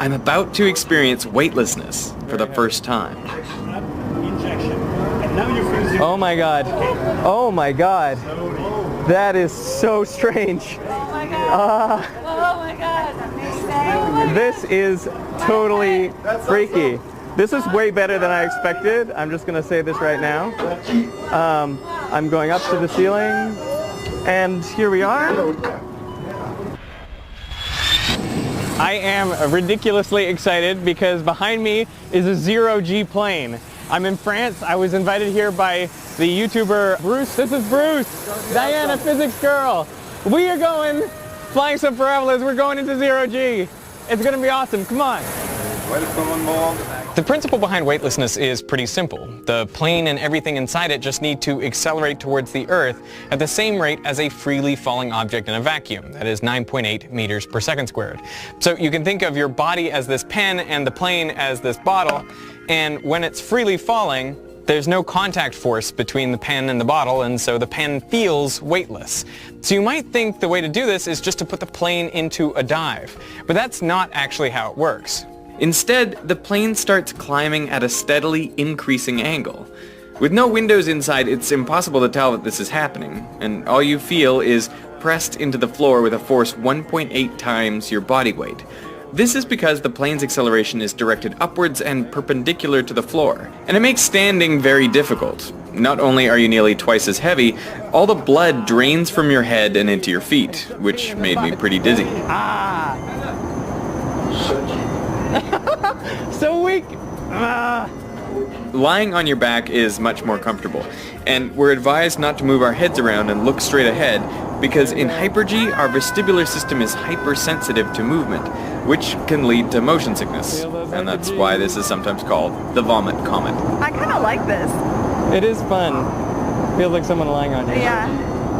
I'm about to experience weightlessness for the first time. Oh my god. Oh my god. That is so strange. Oh my god. Oh my god. This is totally freaky. This is way better than I expected. I'm just going to say this right now. I'm going up to the ceiling, and here we are. I am ridiculously excited because behind me is a zero-G plane. I'm in France. I was invited here by the YouTuber Bruce. This is Bruce, Diana, physics girl. We are going flying some parabolas. We're going into zero-G. It's going to be awesome. Come on. Welcome on board. The principle behind weightlessness is pretty simple. The plane and everything inside it just need to accelerate towards the Earth at the same rate as a freely falling object in a vacuum, that is 9.8 meters per second squared. So you can think of your body as this pen and the plane as this bottle, and when it's freely falling, there's no contact force between the pen and the bottle, and so the pen feels weightless. So you might think the way to do this is just to put the plane into a dive, but that's not actually how it works. Instead, the plane starts climbing at a steadily increasing angle. With no windows inside, it's impossible to tell that this is happening, and all you feel is pressed into the floor with a force 1.8 times your body weight. This is because the plane's acceleration is directed upwards and perpendicular to the floor, and it makes standing very difficult. Not only are you nearly twice as heavy, all the blood drains from your head and into your feet, which made me pretty dizzy. So weak. Lying on your back is much more comfortable, and we're advised not to move our heads around and look straight ahead, because in Hyper-G, our vestibular system is hypersensitive to movement, which can lead to motion sickness, and that's why this is sometimes called the vomit comet. I kind of like this. It is fun. Feels like someone lying on you. Yeah.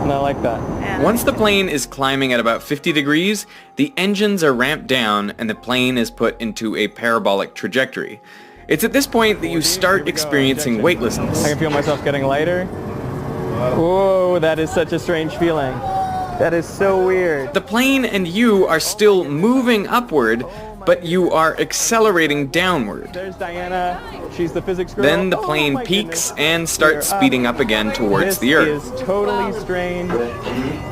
And I like that. Yeah. Once the plane is climbing at about 50 degrees, the engines are ramped down and the plane is put into a parabolic trajectory. It's at this point that you start experiencing weightlessness. I can feel myself getting lighter. Whoa, that is such a strange feeling. That is so weird. The plane and you are still moving upward, but you are accelerating downward. There's Diana. She's the physics girl. Then the Oh plane my peaks goodness. and starts speeding up again towards the Earth. This is totally strange.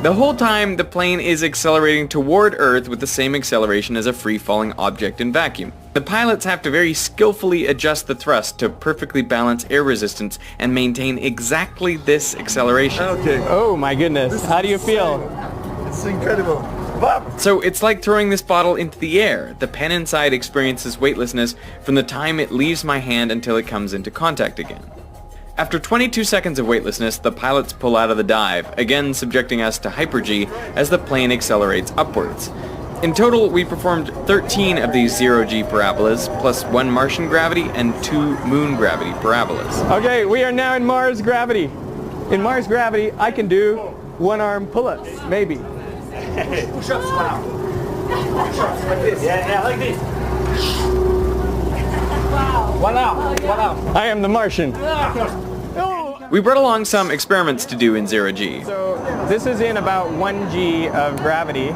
The whole time, the plane is accelerating toward Earth with the same acceleration as a free-falling object in vacuum. The pilots have to very skillfully adjust the thrust to perfectly balance air resistance and maintain exactly this acceleration. Okay. Oh my goodness. How do you feel? It's incredible. So it's like throwing this bottle into the air. The pen inside experiences weightlessness from the time it leaves my hand until it comes into contact again. After 22 seconds of weightlessness, the pilots pull out of the dive, again subjecting us to Hyper-G as the plane accelerates upwards. In total, we performed 13 of these zero-G parabolas, plus 1 Martian gravity and 2 moon gravity parabolas. Okay, we are now in Mars gravity. In Mars gravity, I can do one-arm pull-ups, maybe. Push-ups now. Push-ups like this. Yeah, like this. Wow. I am the Martian. We brought along some experiments to do in zero-G. So this is in about 1G of gravity.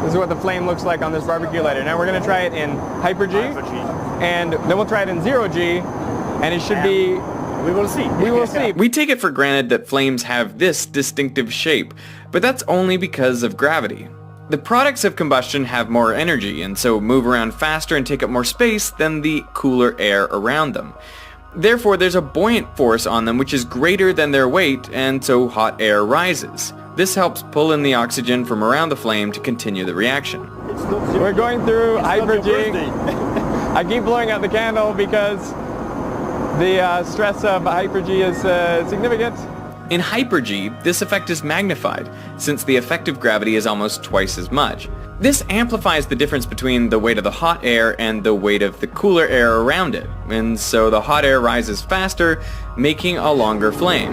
This is what the flame looks like on this barbecue lighter. Now we're going to try it in Hyper-G, and then we'll try it in zero-G, and it should be... We will see. We will see. We take it for granted that flames have this distinctive shape, but that's only because of gravity. The products of combustion have more energy and so move around faster and take up more space than the cooler air around them. Therefore, there's a buoyant force on them which is greater than their weight, and so hot air rises. This helps pull in the oxygen from around the flame to continue the reaction. We're going through Hyper-G. I keep blowing out the candle because the stress of Hyper-G is significant. In Hyper-G, this effect is magnified, since the effective gravity is almost twice as much. This amplifies the difference between the weight of the hot air and the weight of the cooler air around it, and so the hot air rises faster, making a longer flame.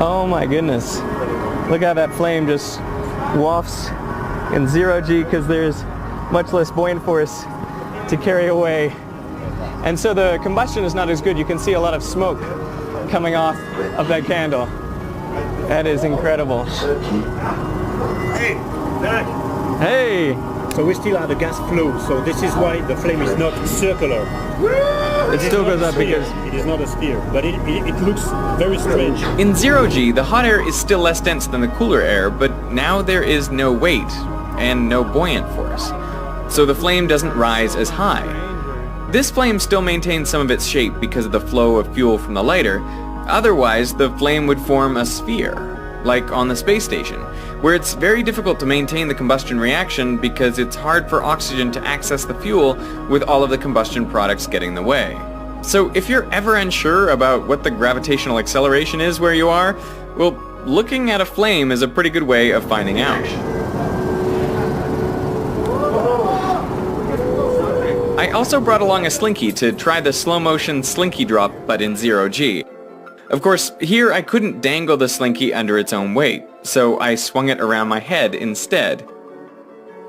Oh my goodness. Look how that flame just wafts in zero-G because there's much less buoyant force to carry away. And so the combustion is not as good. You can see a lot of smoke coming off of that candle. That is incredible. Hey, Dad. Hey! So we still have a gas flow, so this is why the flame is not circular. It still goes up because... It is not a sphere, but it looks very strange. In zero G, the hot air is still less dense than the cooler air, but now there is no weight and no buoyant force. So the flame doesn't rise as high. This flame still maintains some of its shape because of the flow of fuel from the lighter. Otherwise, the flame would form a sphere, like on the space station, where it's very difficult to maintain the combustion reaction because it's hard for oxygen to access the fuel with all of the combustion products getting in the way. So if you're ever unsure about what the gravitational acceleration is where you are, well, looking at a flame is a pretty good way of finding out. I also brought along a slinky to try the slow motion slinky drop, but in zero G. Of course, here I couldn't dangle the slinky under its own weight, so I swung it around my head instead.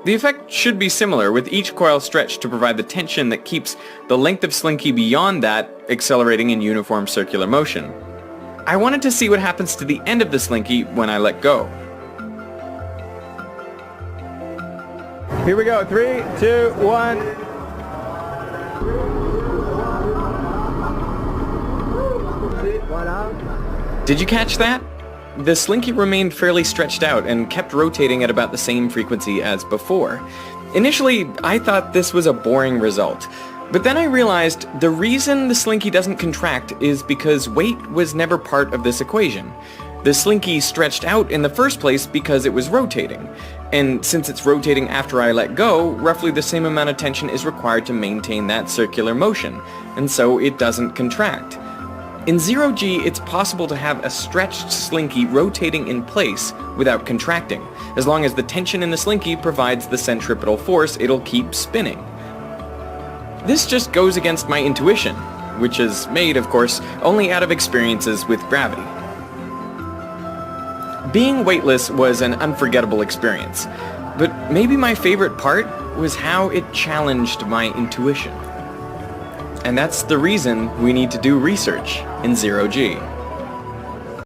The effect should be similar, with each coil stretched to provide the tension that keeps the length of slinky beyond that accelerating in uniform circular motion. I wanted to see what happens to the end of the slinky when I let go. Here we go, 3, 2, 1. Did you catch that? The slinky remained fairly stretched out and kept rotating at about the same frequency as before. Initially, I thought this was a boring result, but then I realized the reason the slinky doesn't contract is because weight was never part of this equation. The slinky stretched out in the first place because it was rotating, and since it's rotating after I let go, roughly the same amount of tension is required to maintain that circular motion, and so it doesn't contract. In zero G, it's possible to have a stretched slinky rotating in place without contracting. As long as the tension in the slinky provides the centripetal force, it'll keep spinning. This just goes against my intuition, which is made, of course, only out of experiences with gravity. Being weightless was an unforgettable experience, but maybe my favorite part was how it challenged my intuition. And that's the reason we need to do research in zero G.